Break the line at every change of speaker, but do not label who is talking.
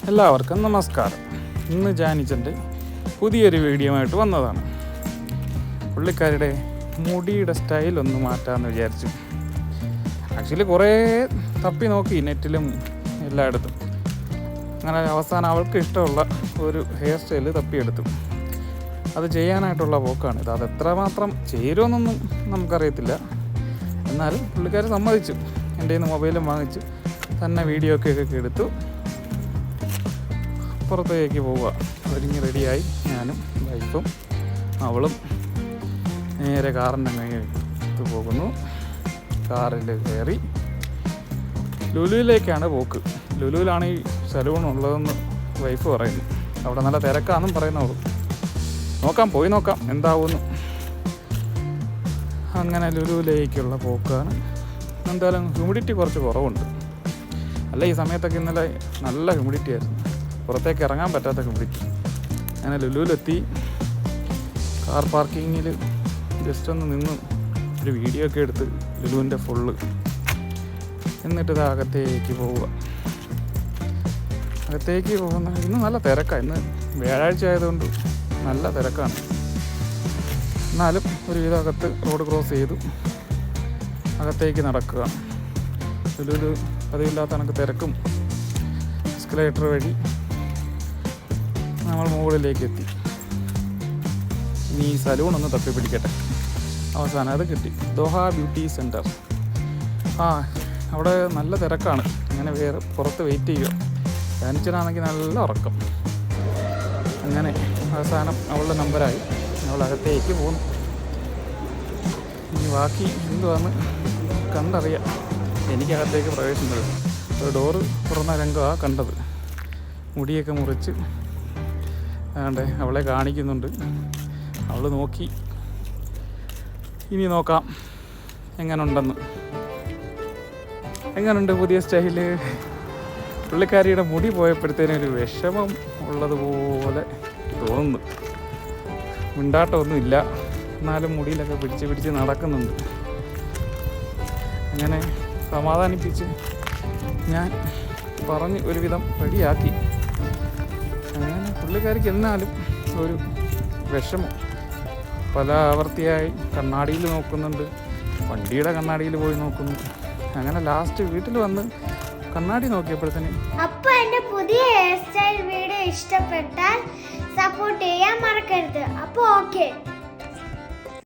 എല്ലാവർക്കും നമസ്കാരം. ഇന്ന് ജാനിച്ചൻ്റെ പുതിയൊരു വീഡിയോ ആയിട്ട് വന്നതാണ്. പുള്ളിക്കാരുടെ മുടിയുടെ സ്റ്റൈലൊന്ന് മാറ്റാമെന്ന് വിചാരിച്ചു. ആക്ച്വലി കുറേ തപ്പി നോക്കി നെറ്റിലും എല്ലായിടത്തും. അങ്ങനെ അവസാനം അവൾക്ക് ഇഷ്ടമുള്ള ഒരു ഹെയർ സ്റ്റൈൽ തപ്പിയെടുത്തു. അത് ചെയ്യാനായിട്ടുള്ള പോക്കാണ് ഇത്. അത് എത്രമാത്രം ചേരുമെന്നൊന്നും നമുക്കറിയത്തില്ല. എന്നാലും പുള്ളിക്കാർ സമ്മതിച്ചു. എൻ്റെ കയ്യിൽ നിന്ന് മൊബൈലും വാങ്ങിച്ചു തന്നെ വീഡിയോ ഒക്കെ എടുത്തു പുറത്തേക്ക് പോവുക. ഒരുങ്ങി റെഡിയായി ഞാനും വൈഫും അവളും നേരെ കാറിൻ്റെ മേത്ത് പോകുന്നു. കാറിൽ കയറി ലുലുവിലേക്കാണ് പോക്ക്. ലുലുവിലാണ് ഈ സലൂൺ ഉള്ളതെന്ന് വൈഫ് പറയുന്നു. അവിടെ നല്ല തിരക്കാണെന്നും പറയുന്നവളു. പോയി നോക്കാം എന്താവുന്നു. അങ്ങനെ ലുലുവിലേക്കുള്ള പോക്കാണ്. എന്തായാലും ഹ്യൂമിഡിറ്റി കുറച്ച് കുറവുണ്ട്. അല്ല, ഈ സമയത്തൊക്കെ ഇന്നലെ നല്ല ഹ്യൂമിഡിറ്റി ആയിരുന്നു. പുറത്തേക്ക് ഇറങ്ങാൻ പറ്റാത്ത ഹ്യൂമിഡിറ്റി. അങ്ങനെ ലുലുവിലെത്തി കാർ പാർക്കിങ്ങിൽ ജസ്റ്റ് ഒന്ന് നിന്ന് ഒരു വീഡിയോ ഒക്കെ എടുത്ത് ലുലുവിൻ്റെ ഫുള്ള്. എന്നിട്ട് ഇത് അകത്തേക്ക് പോവുക. അകത്തേക്ക് പോകുന്ന ഇന്ന് നല്ല തിരക്കാണ്. ഇന്ന് വ്യാഴാഴ്ച ആയതുകൊണ്ട് നല്ല തിരക്കാണ്. എന്നാലും ഒരുവിധം അകത്ത് റോഡ് ക്രോസ് ചെയ്തു അകത്തേക്ക് നടക്കുക. ലുലുവിൽ പതിവില്ലാത്ത കണക്ക് തിരക്കും. എസ്കലേറ്റർ വഴി നമ്മൾ മുകളിലേക്ക് എത്തി. ഇനി ഈ സലൂൺ ഒന്ന് തപ്പിപ്പിടിക്കട്ടെ. അവസാനം അത് കിട്ടി. Doha beauty centre. അവിടെ നല്ല തിരക്കാണ്. അങ്ങനെ വേറെ പുറത്ത് വെയിറ്റ് ചെയ്യുക. ജാനിച്ചനാണെങ്കിൽ നല്ല ഉറക്കം. അങ്ങനെ അവസാനം അവളുടെ നമ്പറായി. അവൾ അകത്തേക്ക് പോന്നു. ഇനി ബാക്കി എന്തുവാന്ന് കണ്ടറിയാം. എനിക്കകത്തേക്ക് പ്രവേശിക്കുന്നത് ഒരു ഡോറ് തുറന്ന രംഗമാണ് കണ്ടത്. മുടിയൊക്കെ മുറിച്ച് അവളെ കാണിക്കുന്നുണ്ട്. അവൾ നോക്കി. ഇനി നോക്കാം എങ്ങനുണ്ട് പുതിയ സ്റ്റൈല്. പുള്ളിക്കാരിയുടെ മുടി പോയപ്പോഴത്തേനൊരു വിഷമം ഉള്ളതുപോലെ തോന്നുന്നു. മിണ്ടാട്ടമൊന്നുമില്ല. എന്നാലും മുടിയിലൊക്കെ പിടിച്ച് നടക്കുന്നുണ്ട്. അങ്ങനെ സമാധാനിപ്പിച്ച് ഞാൻ പറഞ്ഞ് ഒരുവിധം റെഡിയാക്കി. അങ്ങനെ പുള്ളിക്കാരിക്ക് എന്നാലും ഒരു വിഷമം. പല ആവർത്തിയായി കണ്ണാടിയിൽ നോക്കുന്നുണ്ട്. വണ്ടിയുടെ കണ്ണാടിയിൽ പോയി നോക്കുന്നു. അങ്ങനെ ലാസ്റ്റ് വീട്ടിൽ വന്ന് കണ്ണാടി നോക്കിയപ്പോഴത്തേന്
അപ്പോൾ എൻ്റെ പുതിയ ഹെയർ സ്റ്റൈൽ വീഡിയോ ഇഷ്ടപ്പെട്ടാൽ സപ്പോർട്ട് ചെയ്യാൻ മറക്കരുത്. അപ്പോൾ ഓക്കെ.